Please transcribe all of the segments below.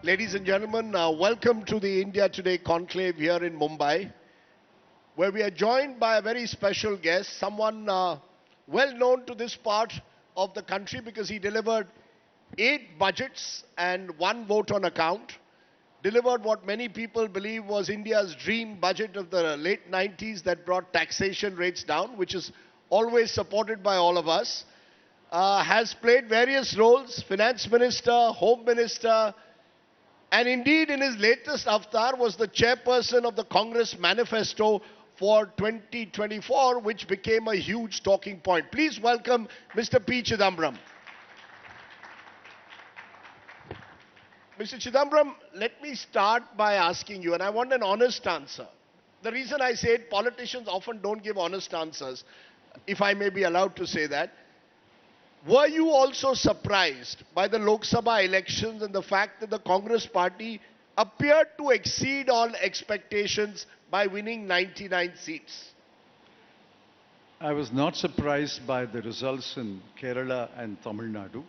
Ladies and gentlemen, welcome to the India Today Conclave here in Mumbai, where we are joined by a very special guest, someone well known to this part of the country because he delivered 8 budgets and 1 vote on account, delivered what many people believe was India's dream budget of the late 90s that brought taxation rates down, which is always supported by all of us, has played various roles, Finance Minister, Home Minister, and indeed in his latest avatar was the chairperson of the Congress Manifesto for 2024, which became a huge talking point. Please welcome Mr. P Chidambaram. Mr. Chidambaram, let me start by asking you, and I want an honest answer. The reason I say it, politicians often don't give honest answers, if I may be allowed to say that. Were you also surprised by the Lok Sabha elections and the fact that the Congress party appeared to exceed all expectations by winning 99 seats? I was not surprised by the results in Kerala and Tamil Nadu.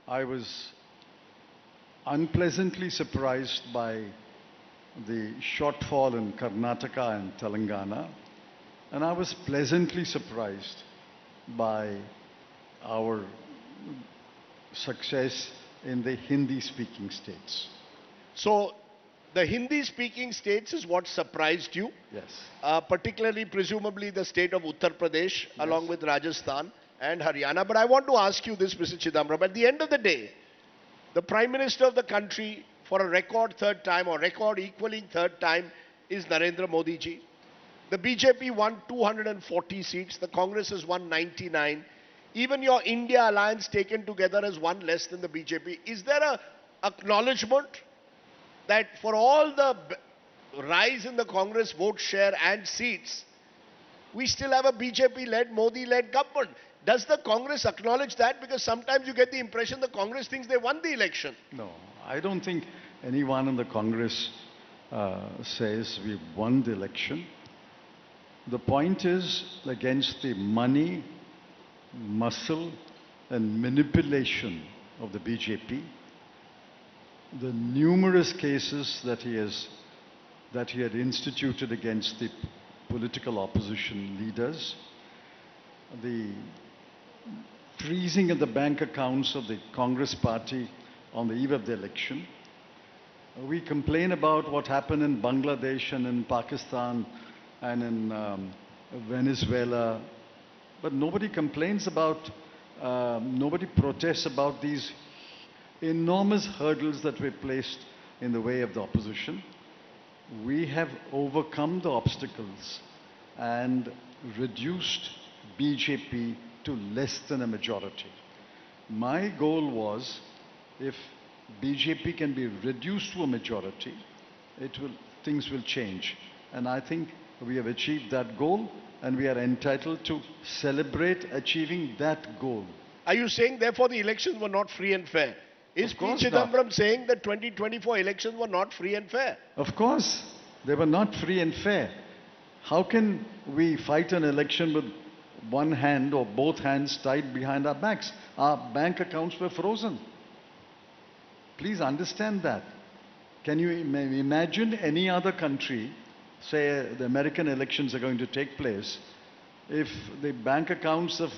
I was unpleasantly surprised by the shortfall in Karnataka and Telangana, and I was pleasantly surprised by our success in the Hindi-speaking states. So, the Hindi-speaking states is what surprised you? Yes. Particularly, presumably, the state of Uttar Pradesh, yes, along with Rajasthan and Haryana. But I want to ask you this, Mr. Chidambaram. At the end of the day, the Prime Minister of the country, for a record third time, or record equaling third time, is Narendra Modi ji. The BJP won 240 seats. The Congress has won 99. Even your India alliance taken together has won less than the BJP. Is there a acknowledgement that for all the rise in the Congress vote share and seats, we still have a BJP-led, Modi-led government? Does the Congress acknowledge that? Because sometimes you get the impression the Congress thinks they won the election. No, I don't think anyone in the Congress says we won the election. The point is against the money, muscle and manipulation of the BJP, the numerous cases that he had instituted against the political opposition leaders, the freezing of the bank accounts of the Congress party on the eve of the election. We complain about what happened in Bangladesh and in Pakistan and in Venezuela, but nobody complains about, nobody protests about these enormous hurdles that were placed in the way of the opposition. We have overcome the obstacles and reduced BJP to less than a majority. My goal was, if BJP can be reduced to a majority, things will change. And I think we have achieved that goal, and we are entitled to celebrate achieving that goal. Are you saying, therefore, the elections were not free and fair? Is P Chidambaram saying that 2024 elections were not free and fair? Of course, they were not free and fair. How can we fight an election with one hand or both hands tied behind our backs? Our bank accounts were frozen. Please understand that. Can you imagine any other country, say the American elections are going to take place, if the bank accounts of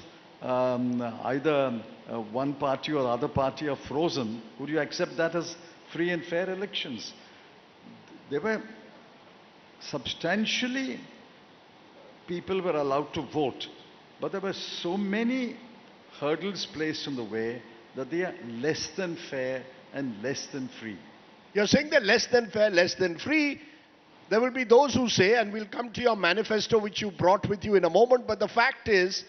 either one party or other party are frozen? Would you accept that as free and fair elections? They were substantially, people were allowed to vote, but there were so many hurdles placed in the way that they are less than fair and less than free. You're saying that less than fair, less than free. There will be those who say, and we'll come to your manifesto which you brought with you in a moment, but the fact is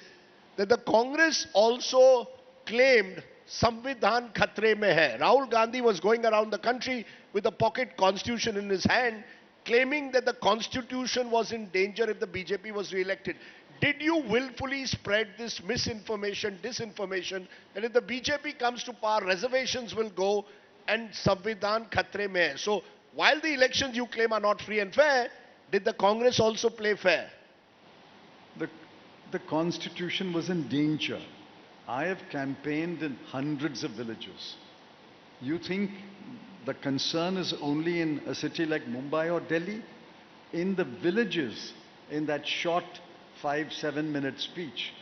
that the Congress also claimed Samvidhan khatre mein hai. Rahul Gandhi was going around the country with a pocket constitution in his hand, claiming that the constitution was in danger if the BJP was re-elected. Did you willfully spread this misinformation, disinformation, that if the BJP comes to power, reservations will go and Samvidhan khatre mein hai? So, while the elections you claim are not free and fair, did the Congress also play fair? The constitution was in danger. I have campaigned in hundreds of villages. You think The concern is only in a city like Mumbai or Delhi. In the villages, in that short 5-7 minute speech,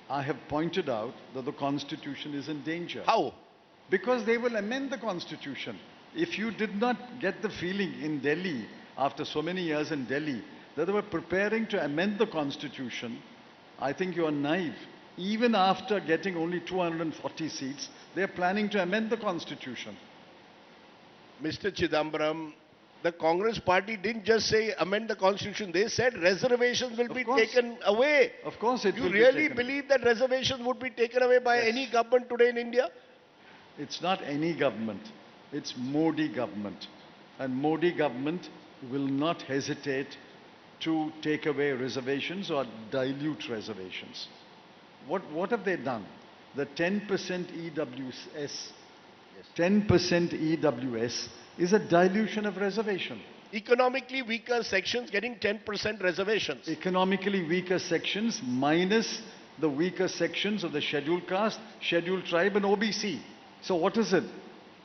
I have pointed out that the constitution is in danger. How? Because they will amend the constitution. If you did not get the feeling in Delhi, after so many years in Delhi, that they were preparing to amend the constitution, I think you are naive. Even after getting only 240 seats, they are planning to amend the constitution. Mr. Chidambaram, the Congress party didn't just say amend the constitution. They said reservations will be taken away. Of course it will You be really taken. believe that reservations would be taken away by any government today in India? It's not any government. It's Modi government. And Modi government will not hesitate to take away reservations or dilute reservations. What have they done? The 10% EWS, 10% EWS is a dilution of reservation. Economically weaker sections getting 10% reservations. Economically weaker sections minus the weaker sections of the scheduled caste, scheduled tribe and OBC. So what is it?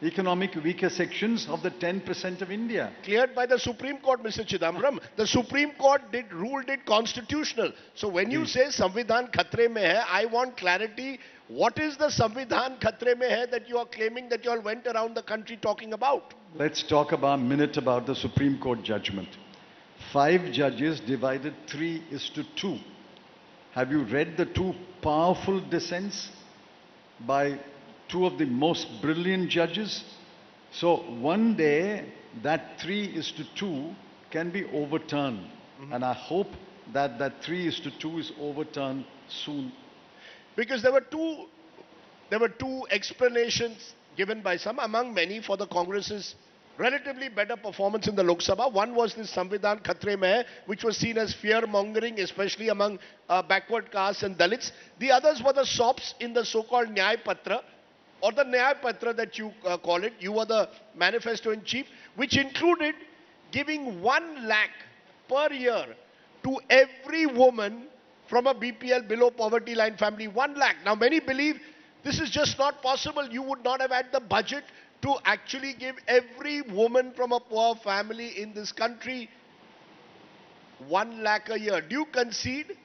Economic weaker sections of the 10% of India. Cleared by the Supreme Court, Mr. Chidambaram. The Supreme Court ruled it constitutional. So when you say Samvidhan khatre mein hai, I want clarity. What is the Samvidhan khatre mein hai that you are claiming that you all went around the country talking about? Let's talk about a minute about the Supreme Court judgment. 5 judges divided 3:2. Have you read the 2 powerful dissents by 2 of the most brilliant judges? So one day that 3:2 can be overturned. And I hope that that 3:2 is overturned soon. Because there were two explanations given by some, among many, for the Congress's relatively better performance in the Lok Sabha. One was this Samvidhan Khatre Mein Hai, which was seen as fear-mongering, especially among backward castes and Dalits. The others were the SOPs in the so-called Nyay Patra, or the Nyay Patra that you call it. You were the Manifesto in chief, which included giving 1 lakh per year to every woman from a BPL, below poverty line family. 1 lakh. Now many believe this is just not possible. You would not have had the budget to actually give every woman from a poor family in this country 1 lakh a year. Do you concede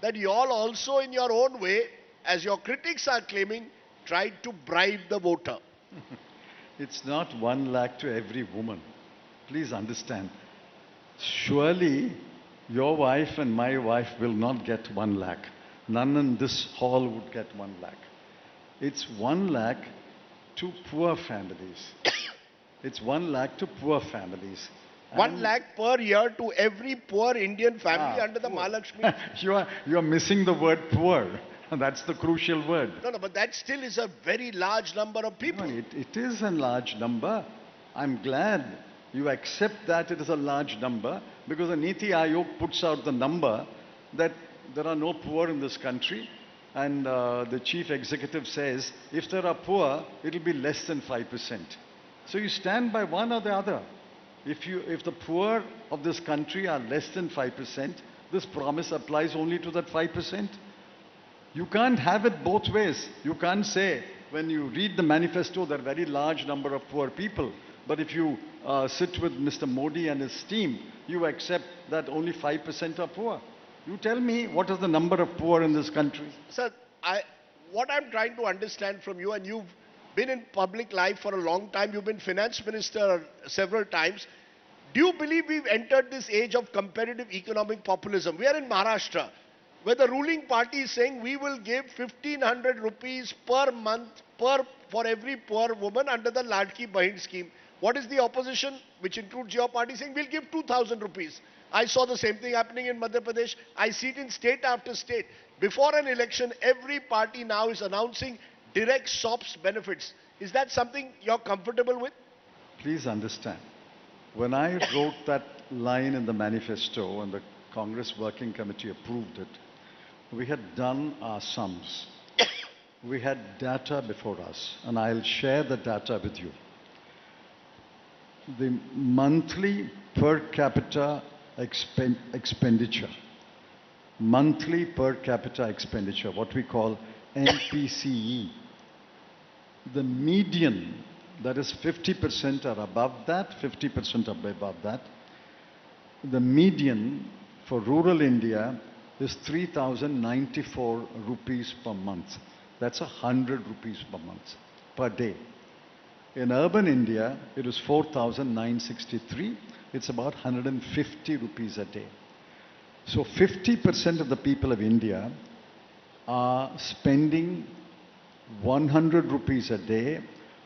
that you all also, in your own way, as your critics are claiming, tried to bribe the voter? It's not 1 lakh to every woman. Please understand. Surely your wife and my wife will not get 1 lakh. None in this hall would get 1 lakh. It's 1 lakh to poor families. It's 1 lakh to poor families. 1 lakh per year to every poor Indian family under the Mahalakshmi. You are missing the word poor. That's the crucial word. No, but that still is a very large number of people. No, it is a large number. I'm glad you accept that it is a large number, because the Niti Aayog puts out the number that there are no poor in this country, and the chief executive says if there are poor, it will be less than 5%. So you stand by one or the other. If the poor of this country are less than 5%, this promise applies only to that 5%. You can't have it both ways. You can't say, when you read the manifesto, there are a very large number of poor people. But if you sit with Mr. Modi and his team, you accept that only 5% are poor. You tell me, what is the number of poor in this country? Sir, what I'm trying to understand from you, and you've been in public life for a long time, you've been finance minister several times. Do you believe we've entered this age of competitive economic populism? We are in Maharashtra, where the ruling party is saying we will give 1,500 rupees per month for every poor woman under the Ladki Bahin scheme. What is the opposition, which includes your party, saying we'll give 2,000 rupees? I saw the same thing happening in Madhya Pradesh. I see it in state after state. Before an election, every party now is announcing direct SOPs benefits. Is that something you're comfortable with? Please understand. When I wrote that line in the manifesto and the Congress Working Committee approved it, we had done our sums. We had data before us, and I'll share the data with you. The monthly per capita expenditure, monthly per capita expenditure, what we call MPCE, the median That is 50% are above that, 50% are above that. The median for rural India is 3,094 rupees per month. That's 100 rupees per month, per day. In urban India, it is 4,963. It's about 150 rupees a day. So 50% of the people of India are spending 100 rupees a day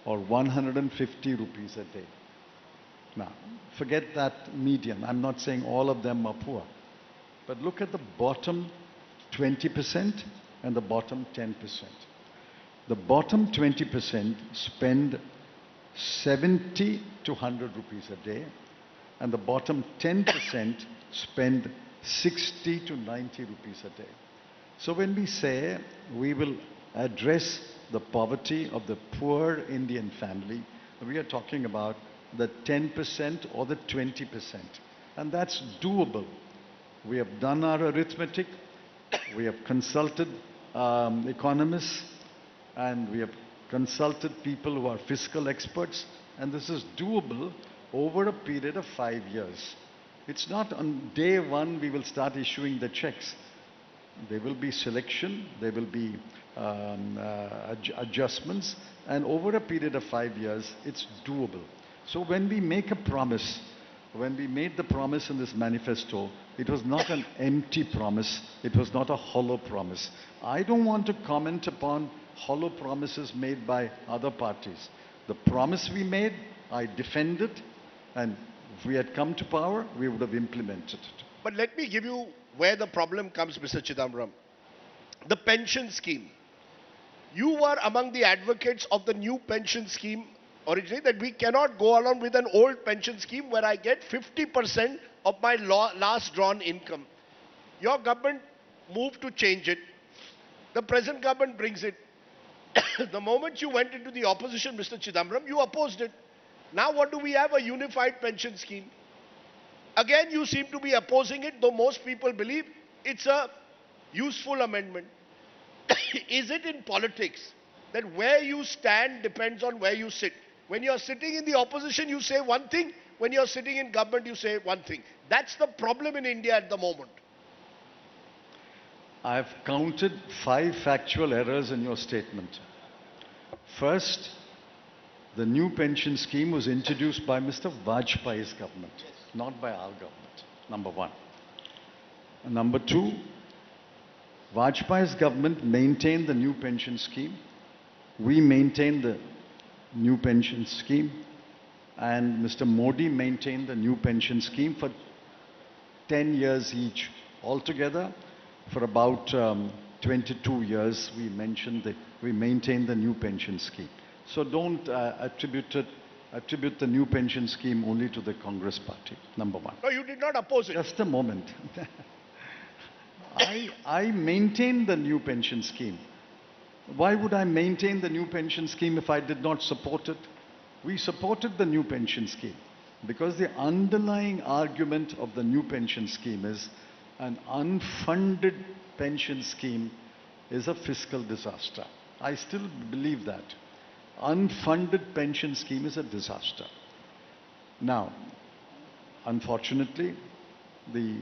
or 150 rupees a day. Now, forget that median. I'm not saying all of them are poor. But look at the bottom 20% and the bottom 10%. The bottom 20% spend 70 to 100 rupees a day, and the bottom 10% spend 60 to 90 rupees a day. So when we say we will address the poverty of the poor Indian family, we are talking about the 10% or the 20%. And that's doable. We have done our arithmetic, we have consulted economists, and we have consulted people who are fiscal experts, and this is doable over a period of 5 years. It's not on day one we will start issuing the checks. There will be selection, there will be adjustments, and over a period of 5 years, it's doable. So when we make a promise, when we made the promise in this manifesto, it was not an empty promise, it was not a hollow promise. I don't want to comment upon hollow promises made by other parties. The promise we made, I defended, and if we had come to power, we would have implemented it. But let me give you where the problem comes, Mr. Chidambaram. The pension scheme. You were among the advocates of the new pension scheme originally, that we cannot go along with an old pension scheme where I get 50% of my last drawn income. Your government moved to change it. The present government brings it. The moment you went into the opposition, Mr. Chidambaram, you opposed it. Now what do we have? A unified pension scheme. Again, you seem to be opposing it, though most people believe it's a useful amendment. Is it in politics that where you stand depends on where you sit? When you're sitting in the opposition, you say one thing. When you're sitting in government, you say one thing. That's the problem in India at the moment. I've counted 5 factual errors in your statement. First, the new pension scheme was introduced by Mr. Vajpayee's government, not by our government, number one. And number two, Vajpayee's government maintained the new pension scheme. We maintained the new pension scheme. And Mr. Modi maintained the new pension scheme for 10 years each. Altogether, for about 22 years, we maintained the new pension scheme. So don't attribute the new pension scheme only to the Congress party, number one. No, you did not oppose it. Just a moment. I maintained the new pension scheme. Why would I maintain the new pension scheme if I did not support it? We supported the new pension scheme because the underlying argument of the new pension scheme is an unfunded pension scheme is a fiscal disaster. I still believe that. Unfunded pension scheme is a disaster. Now, unfortunately, the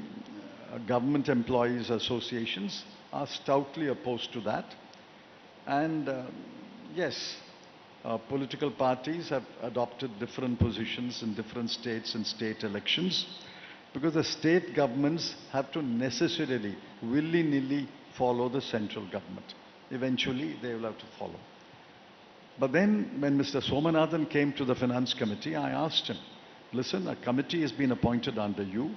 government employees associations are stoutly opposed to that. And yes, political parties have adopted different positions in different states and state elections because the state governments have to necessarily, willy-nilly follow the central government. Eventually, they will have to follow. But then, when Mr. Somanathan came to the Finance Committee, I asked him, listen, a committee has been appointed under you.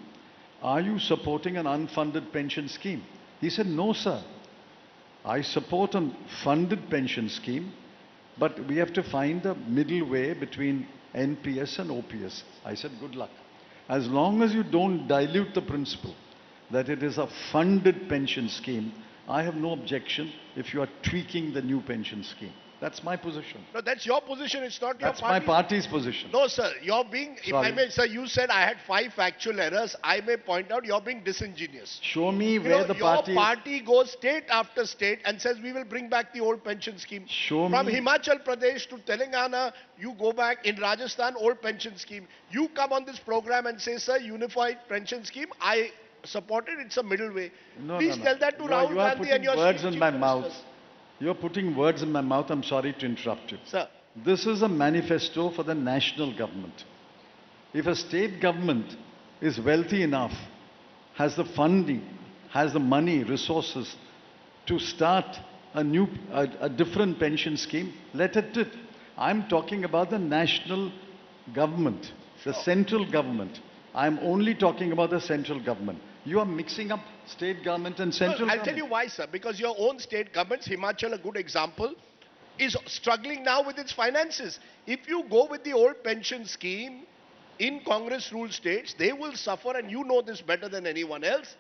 Are you supporting an unfunded pension scheme? He said, no, sir. I support a funded pension scheme, but we have to find a middle way between NPS and OPS. I said, good luck. As long as you don't dilute the principle that it is a funded pension scheme, I have no objection if you are tweaking the new pension scheme. That's my position. No, that's your position. It's not your That's my party. party's position. No, sir. You're being, if I Sorry. may, sir, you said I had 5 factual errors. I may point out you're being disingenuous. Show me You where know, the your party... party goes state after state and says we will bring back the old pension scheme. Show From me... Himachal Pradesh to Telangana, you go back. In Rajasthan, old pension scheme. You come on this program and say, sir, unified pension scheme. I support it. It's a middle way. No, Please no, no. tell that to Rahul You are Gandhi and putting your words chief in my mouth. ministers. You're putting words in my mouth. I'm sorry to interrupt you. Sir. This is a manifesto for the national government. If a state government is wealthy enough, has the funding, has the money, resources to start a different pension scheme, let it do it. I'm talking about the national government, the central government. I'm only talking about the central government. You are mixing up state government and central government. I'll tell you why, sir. Because your own state governments, Himachal, a good example, is struggling now with its finances. If you go with the old pension scheme in Congress-ruled states, they will suffer, and you know this better than anyone else,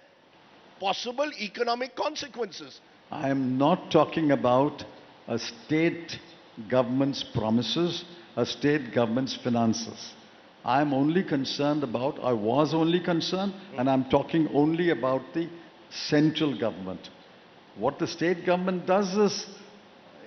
possible economic consequences. I am not talking about a state government's promises, a state government's finances. I am only concerned about, I was only concerned, and I'm talking only about the central government. What the state government does is,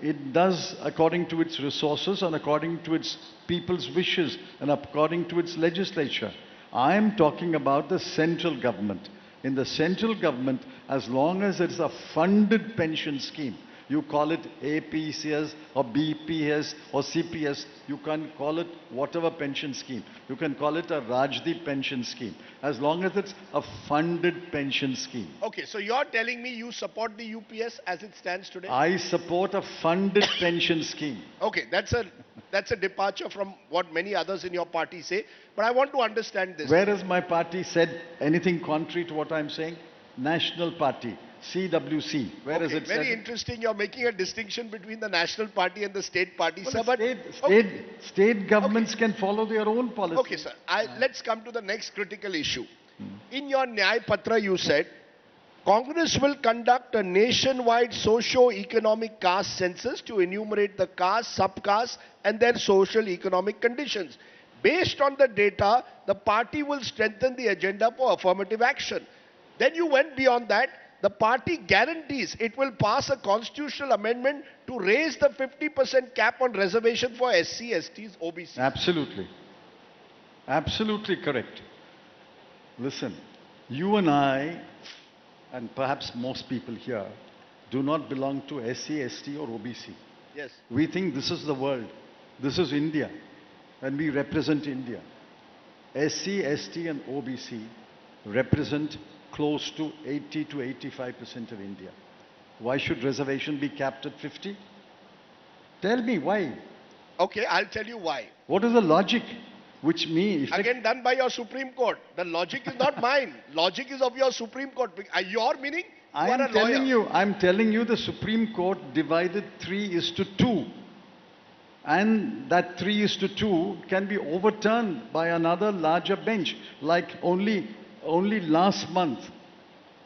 it does according to its resources and according to its people's wishes and according to its legislature. I am talking about the central government. In the central government, as long as it's a funded pension scheme, you call it APCS or BPS or CPS, you can call it whatever pension scheme. You can call it a Rajdeep pension scheme, as long as it's a funded pension scheme. Okay, so you're telling me you support the UPS as it stands today? I support a funded pension scheme. Okay, that's a departure from what many others in your party say. But I want to understand this. Where has my party said anything contrary to what I'm saying? National Party. CWC. Where is it said? Very interesting. You're making a distinction between the national party and the state party, Well, sir. state governments can follow their own policy. Okay, sir. Let's come to the next critical issue. In your Nyay Patra, you said, Congress will conduct a nationwide socio-economic caste census to enumerate the caste, subcaste and their social economic conditions. Based on the data, the party will strengthen the agenda for affirmative action. Then you went beyond that. The party guarantees it will pass a constitutional amendment to raise the 50% cap on reservation for SC, STs, OBC. Absolutely. Absolutely correct. Listen, you and I, and perhaps most people here, do not belong to SC, ST or OBC. Yes. We think this is the world. This is India. And we represent India. SC, ST and OBC represent close to 80 to 85% of India. Why should reservation be capped at 50? Tell me why. Okay, I'll tell you why. What is the logic? Which means... Again, done by your Supreme Court. The logic is not mine. Logic is of your Supreme Court. Your meaning? I'm telling you the Supreme Court divided 3:2. And that 3:2 can be overturned by another larger bench. Like only last month,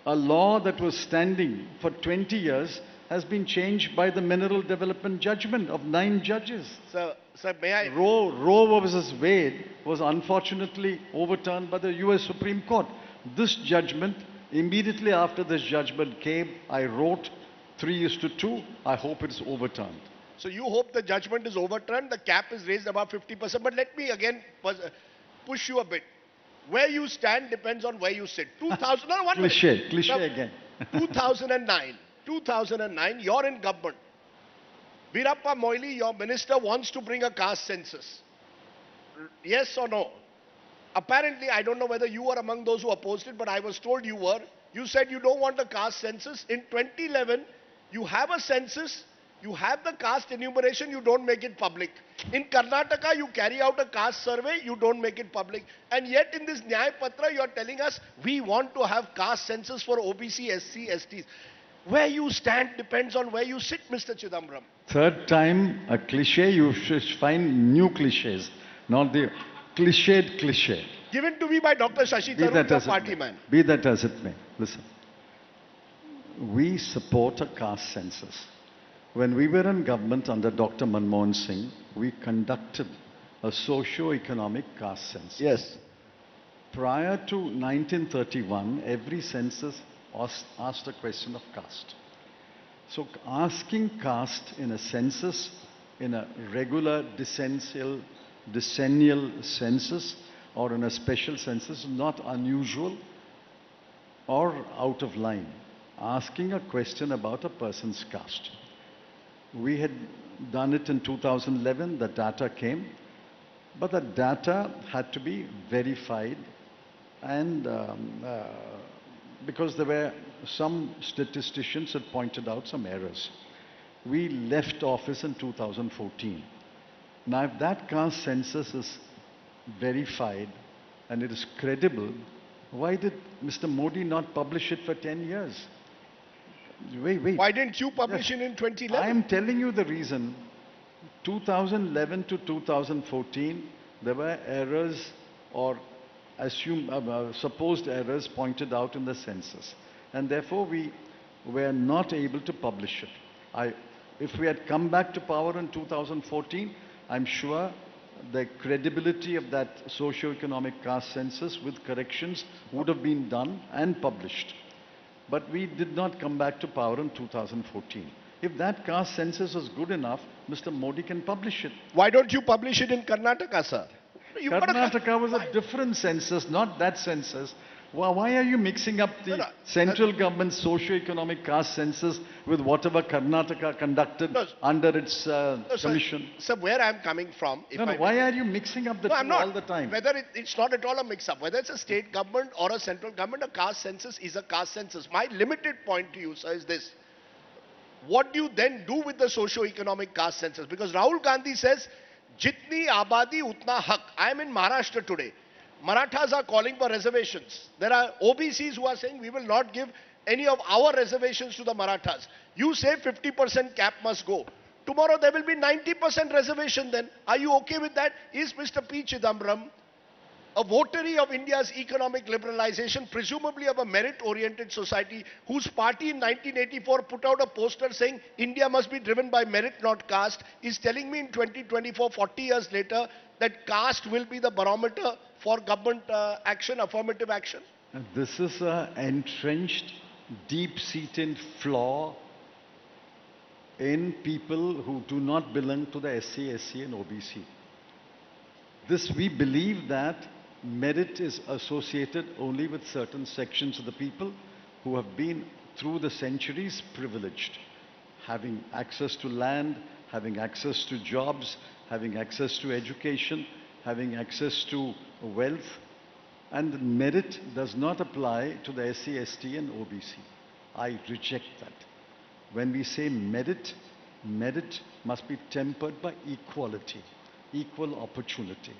a law that was standing for 20 years has been changed by the Mineral Development Judgment of 9 judges. Sir, may I... Roe versus Wade was unfortunately overturned by the US Supreme Court. This judgment, immediately after this judgment came, I wrote 3:2. I hope it's overturned. So you hope the judgment is overturned, the cap is raised above 50%. But let me again push you a bit. Where you stand depends on where you sit. 2000, no, one Cliché minute. again. 2009, you're in government. Veerappa Moily, your minister, wants to bring a caste census. Yes or no? Apparently, I don't know whether you were among those who opposed it, but I was told you were. You said you don't want a caste census. In 2011, you have a census, you have the caste enumeration, you don't make it public. In Karnataka, you carry out a caste survey, you don't make it public. And yet in this Nyay Patra, you are telling us we want to have caste census for OBC, SC, STs. Where you stand depends on where you sit, Mr. Chidambaram. Third time, a cliché, you should find new clichés, not the cliched cliché. Given to me by Dr. Shashi Tharoor, the party man. Be that as it may. Listen, we support a caste census. When we were in government under Dr. Manmohan Singh, we conducted a socio-economic caste census. Yes. Prior to 1931, every census asked a question of caste. So asking caste in a census, in a regular decennial census, or in a special census is not unusual or out of line. Asking a question about a person's caste. We had done it in 2011, the data came, but the data had to be verified, and because there were some statisticians had pointed out some errors. We left office in 2014. Now, if that caste census is verified and it is credible, why did Mr. Modi not publish it for 10 years? Wait. Why didn't you publish it in 2011? I am telling you the reason. 2011 to 2014, there were errors or supposed errors pointed out in the census. And therefore, we were not able to publish it. If we had come back to power in 2014, I'm sure the credibility of that socio-economic caste census with corrections would have been done and published. But we did not come back to power in 2014. If that caste census is good enough, Mr. Modi can publish it. Why don't you publish it in Karnataka, sir? Karnataka was a different census, not that census. Why are you mixing up the central government socio-economic caste census with whatever Karnataka conducted under its commission? Sir, where I'm coming from... why are you mixing up the two all the time? Whether it's not at all a mix-up. Whether it's a state government or a central government, a caste census is a caste census. My limited point to you, sir, is this. What do you then do with the socio-economic caste census? Because Rahul Gandhi says, Jitni abadi utna hak. I am in Maharashtra today. Marathas are calling for reservations. There are OBCs who are saying we will not give any of our reservations to the Marathas. You say 50% cap must go. Tomorrow there will be 90% reservation then. Are you okay with that? Is Mr. P Chidambaram a votary of India's economic liberalization, presumably of a merit-oriented society, whose party in 1984 put out a poster saying India must be driven by merit, not caste, is telling me in 2024, 40 years later, that caste will be the barometer for government action, affirmative action? This is an entrenched, deep-seated flaw in people who do not belong to the SC, SC and OBC. We believe that merit is associated only with certain sections of the people who have been through the centuries privileged, having access to land, having access to jobs, having access to education, having access to wealth, and merit does not apply to the SC, ST and OBC. I reject that. When we say merit, merit must be tempered by equality, equal opportunity.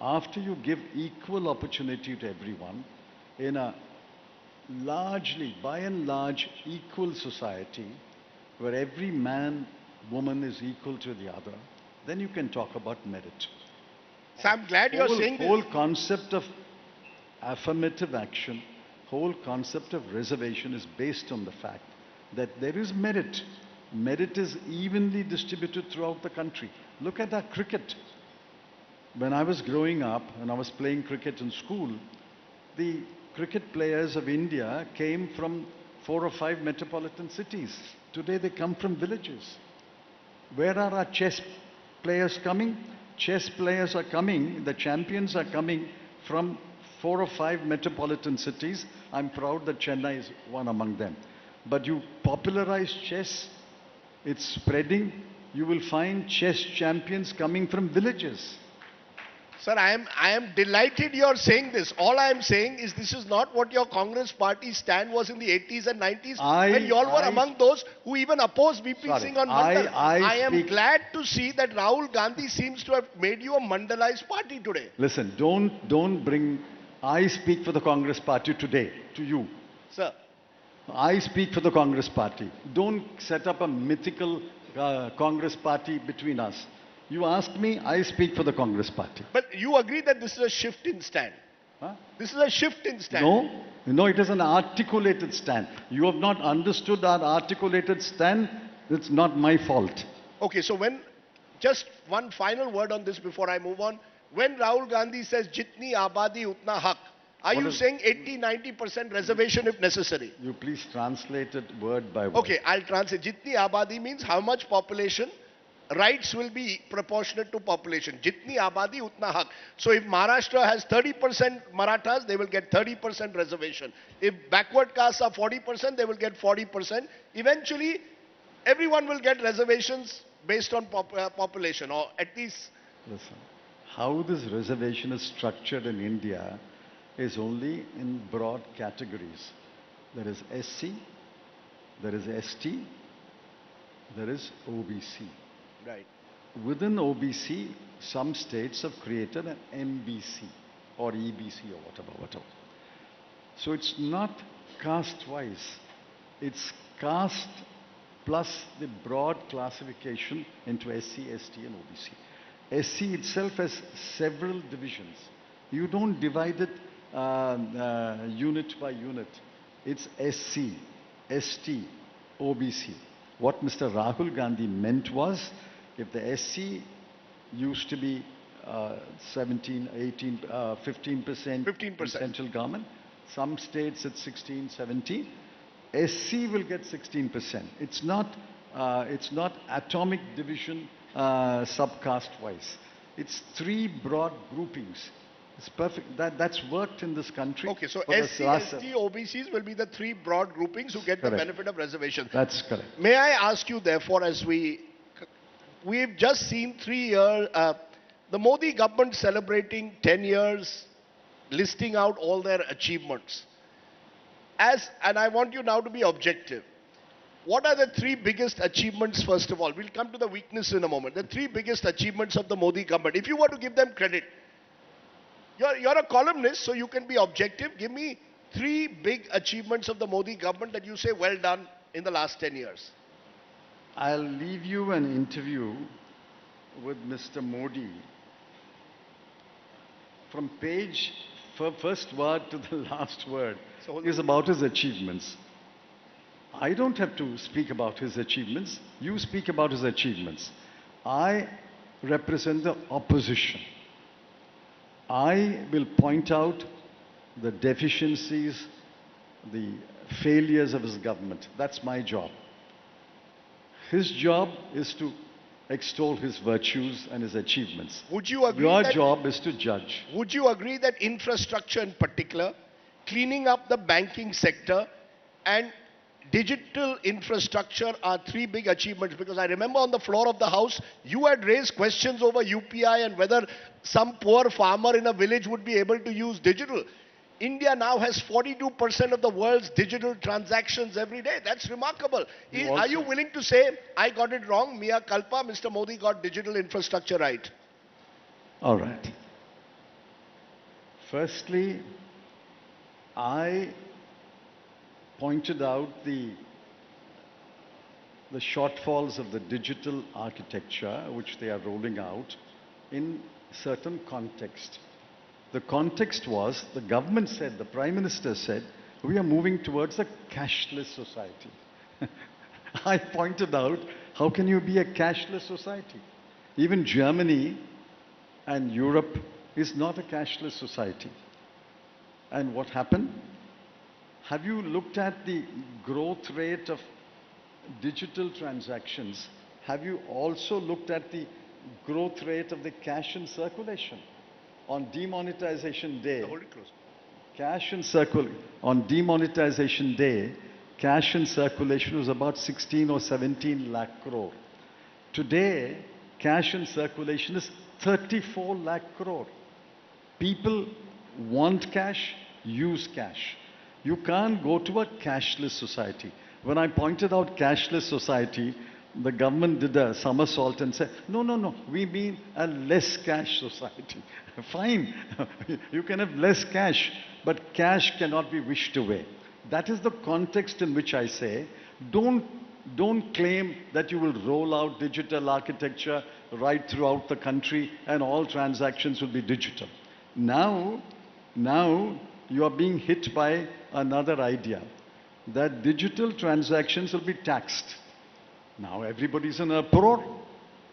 After you give equal opportunity to everyone in a largely, by and large, equal society where every man, woman is equal to the other, then you can talk about merit. So I'm glad you're saying this. Whole concept of affirmative action, whole concept of reservation is based on the fact that there is merit. Merit is evenly distributed throughout the country. Look at our cricket. When I was growing up and I was playing cricket in school, the cricket players of India came from 4 or 5 metropolitan cities. Today they come from villages. Where are our chess players coming? Chess players are coming, the champions are coming from 4 or 5 metropolitan cities. I'm proud that Chennai is one among them. But you popularize chess, it's spreading. You will find chess champions coming from villages. Sir, I am delighted you're saying this. All I am saying is this is not what your Congress party stand was in the 80s and 90s when you all were among those who even opposed VP Singh on Mandal. I am glad to see that Rahul Gandhi seems to have made you a Mandalized party today. Listen, don't bring... I speak for the Congress party today, to you. Sir. I speak for the Congress party. Don't set up a mythical Congress party between us. You ask me, I speak for the Congress party. But you agree that this is a shift in stand? Huh? This is a shift in stand. No, it is an articulated stand. You have not understood our articulated stand. It's not my fault. Okay, so just one final word on this before I move on. When Rahul Gandhi says, Jitni abadi utna haq, are What you is- saying 80-90% reservation if necessary? You please translate it word by word. Okay, I'll translate. Jitni abadi means how much population, rights will be proportionate to population. Jitni abadi utna haq. So if Maharashtra has 30% Marathas, they will get 30% reservation. If backward castes are 40%, they will get 40%. Eventually, everyone will get reservations based on population, or at least. Listen, how this reservation is structured in India is only in broad categories. There is SC, there is ST, there is OBC. Right. Within OBC, some states have created an MBC or EBC or whatever. So it's not caste-wise. It's caste plus the broad classification into SC, ST and OBC. SC itself has several divisions. You don't divide it unit by unit. It's SC, ST, OBC. What Mr. Rahul Gandhi meant was, if the SC used to be 17, 18, 15% 15%. central government, some states it's 16, 17. SC will get 16%. It's not atomic division subcaste wise. It's three broad groupings. It's perfect. That's worked in this country. Okay, so for the SC, last- ST, OBCs will be the three broad groupings who get the Correct. benefit of reservation. That's correct. May I ask you, therefore, as we've just seen 3 years, the Modi government celebrating 10 years, listing out all their achievements. And I want you now to be objective. What are the three biggest achievements, first of all? We'll come to the weakness in a moment. The three biggest achievements of the Modi government. If you were to give them credit, you're a columnist, so you can be objective. Give me three big achievements of the Modi government that you say, well done, in the last 10 years. I'll leave you an interview with Mr. Modi. From first word to the last word is about his achievements. I don't have to speak about his achievements. You speak about his achievements. I represent the opposition. I will point out the deficiencies, the failures of his government. That's my job. His job is to extol his virtues and his achievements. Would you agree Your that, job is to judge. Would you agree that infrastructure in particular, cleaning up the banking sector and digital infrastructure are three big achievements? Because I remember on the floor of the House, you had raised questions over UPI and whether some poor farmer in a village would be able to use digital. India now has 42% of the world's digital transactions every day. That's remarkable. Are you willing to say, I got it wrong, mea culpa, Mr. Modi got digital infrastructure right? All right. Firstly, I pointed out the shortfalls of the digital architecture which they are rolling out in certain context. The context was, the government said, the Prime Minister said, we are moving towards a cashless society. I pointed out, how can you be a cashless society? Even Germany and Europe is not a cashless society. And what happened? Have you looked at the growth rate of digital transactions? Have you also looked at the growth rate of the cash in circulation? On demonetization day, on demonetization day, cash in circulation was about 16 or 17 lakh crore. Today, cash in circulation is 34 lakh crore. People want cash, use cash. You can't go to a cashless society. When I pointed out cashless society, the government did a somersault and said, no, we mean a less cash society. Fine, you can have less cash, but cash cannot be wished away. That is the context in which I say, don't claim that you will roll out digital architecture right throughout the country and all transactions will be digital. Now you are being hit by another idea, that digital transactions will be taxed. Now everybody's in a uproar.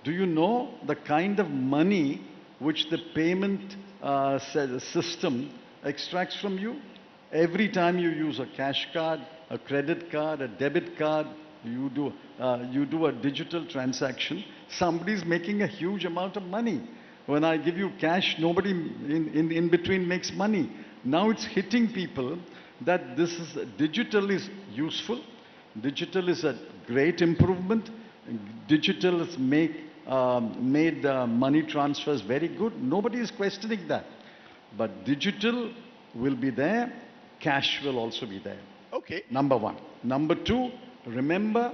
Do you know the kind of money which the payment system extracts from you? Every time you use a cash card, a credit card, a debit card, you do a digital transaction, somebody's making a huge amount of money. When I give you cash, nobody in between makes money. Now it's hitting people that digital is useful. Digital is a great improvement. Digital has made money transfers very good. Nobody is questioning that. But digital will be there. Cash will also be there. Okay. Number one. Number two, remember,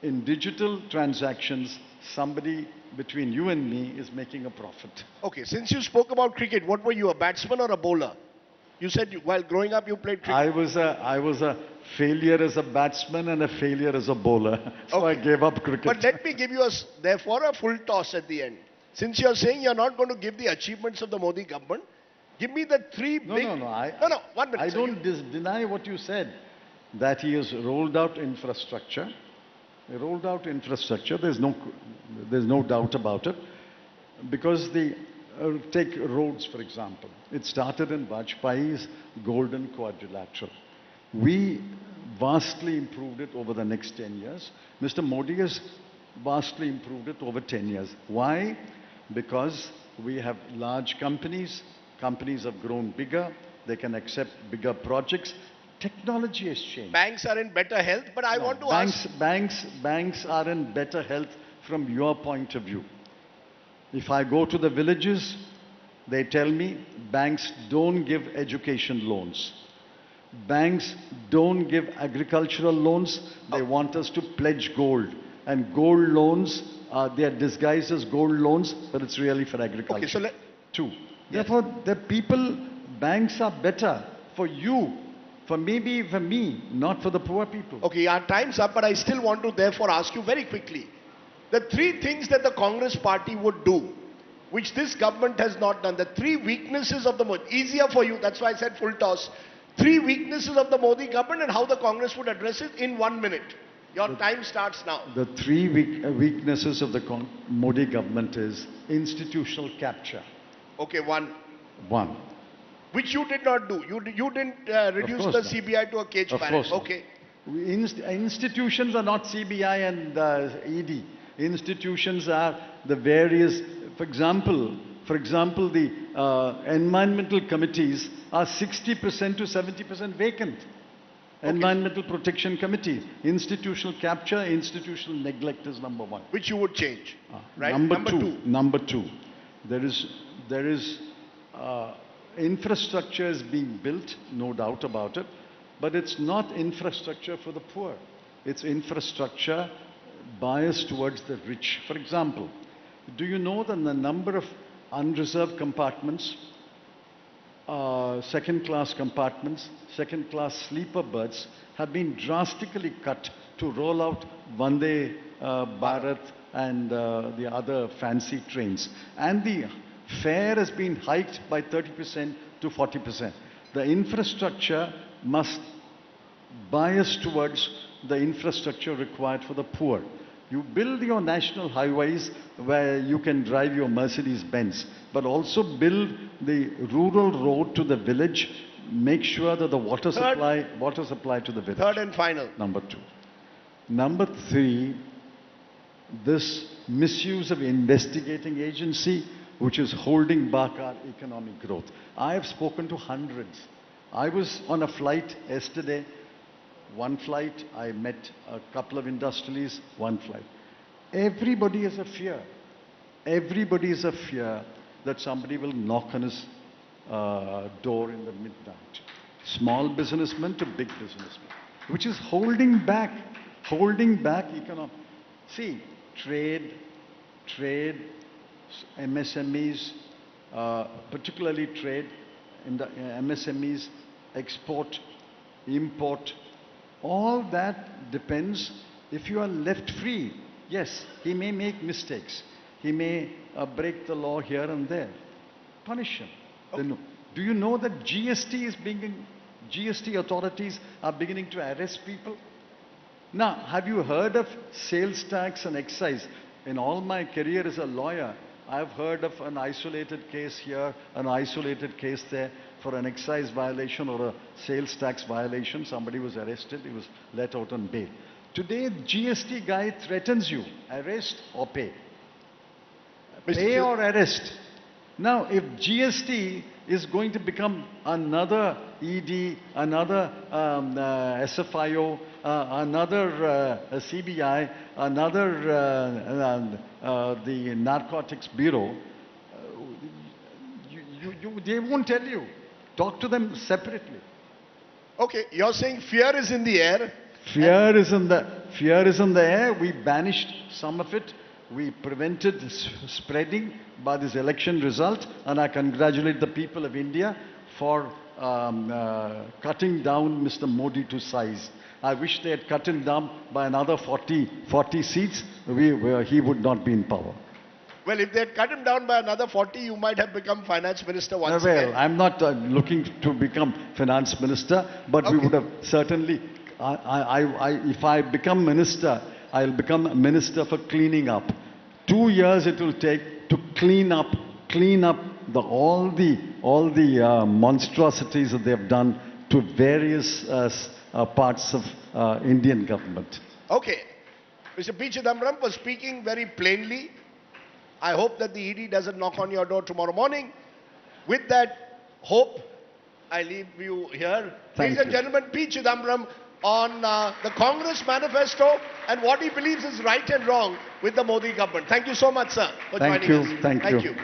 in digital transactions, somebody between you and me is making a profit. Okay, since you spoke about cricket, what were you, a batsman or a bowler? You said while growing up you played cricket. I was a failure as a batsman and a failure as a bowler. So okay. I gave up cricket. But let me give you therefore a full toss at the end. Since you're saying you're not going to give the achievements of the Modi government, give me the three big... No, 1 minute. I don't deny what you said. That he has rolled out infrastructure. He rolled out infrastructure. There's no doubt about it. Because take roads, for example. It started in Vajpayee's Golden Quadrilateral. We vastly improved it over the next 10 years. Mr. Modi has vastly improved it over 10 years. Why? Because we have large companies. Companies have grown bigger. They can accept bigger projects. Technology has changed. Banks are in better health, but I want to ask... Banks are in better health from your point of view. If I go to the villages, they tell me banks don't give education loans. Banks don't give agricultural loans. They want us to pledge gold. And gold loans, they are disguised as gold loans, but it's really for agriculture. Okay, so Two. Yes. Therefore, banks are better for you, for maybe for me, not for the poor people. Okay, our time's up, but I still want to therefore ask you very quickly. The three things that the Congress party would do, which this government has not done, the three weaknesses of the Modi, easier for you, that's why I said full toss. Three weaknesses of the Modi government and how the Congress would address it in 1 minute. Your time starts now. The three weaknesses of the Modi government is institutional capture. Okay, one. Which you did not do. You didn't reduce the CBI to a cage parrot. Okay. Institutions are not CBI and ED. Institutions are the various, for example, the environmental committees are 60% to 70% vacant. Okay. Environmental Protection Committee, institutional capture, institutional neglect is number one. Which you would change, right? Number two, there is infrastructure is being built, no doubt about it, but it's not infrastructure for the poor. It's infrastructure biased towards the rich. For example, do you know that the number of unreserved compartments, second-class compartments, second-class sleeper berths have been drastically cut to roll out Vande Bharat and the other fancy trains. And the fare has been hiked by 30% to 40%. The infrastructure must bias towards the infrastructure required for the poor. You build your national highways where you can drive your Mercedes-Benz, but also build the rural road to the village. Make sure that the water supply to the village. Third and final. Number two. Number three, this misuse of investigating agency, which is holding back our economic growth. I have spoken to hundreds. I was on a flight yesterday. One flight, I met a couple of industrialists, one flight. Everybody has a fear. Everybody has a fear that somebody will knock on his door in the midnight. Small businessmen to big businessmen, which is holding back economic. See, trade, MSMEs, particularly trade, in the MSMEs, export, import, all that depends if you are left free. Yes, he may make mistakes. He may break the law here and there. Punish him. Okay. Do you know that GST authorities are beginning to arrest people? Now, have you heard of sales tax and excise? In all my career as a lawyer, I've heard of an isolated case here, an isolated case there for an excise violation or a sales tax violation. Somebody was arrested, he was let out on bail. Today, GST guy threatens you, arrest or pay. Pay or arrest. Now, if GST is going to become another ED, another SFIO, another CBI, another the Narcotics Bureau, they won't tell you. Talk to them separately. Okay, you're saying fear is in the air. Fear is in the air. We banished some of it. We prevented spreading by this election result, and I congratulate the people of India for cutting down Mr. Modi to size. I wish they had cut him down by another 40 seats. He would not be in power. Well, if they had cut him down by another 40, you might have become finance minister once again. Well, I'm not looking to become finance minister, but we would have certainly, if I become minister, I'll become a minister for cleaning up. 2 years it will take to clean up all the monstrosities that they have done to various parts of Indian government. Okay. Mr. P Chidambaram was speaking very plainly. I hope that the ED doesn't knock on your door tomorrow morning. With that hope, I leave you here. Ladies and gentlemen, P Chidambaram on the Congress manifesto and what he believes is right and wrong with the Modi government. Thank you so much, sir, for joining us. Thank you.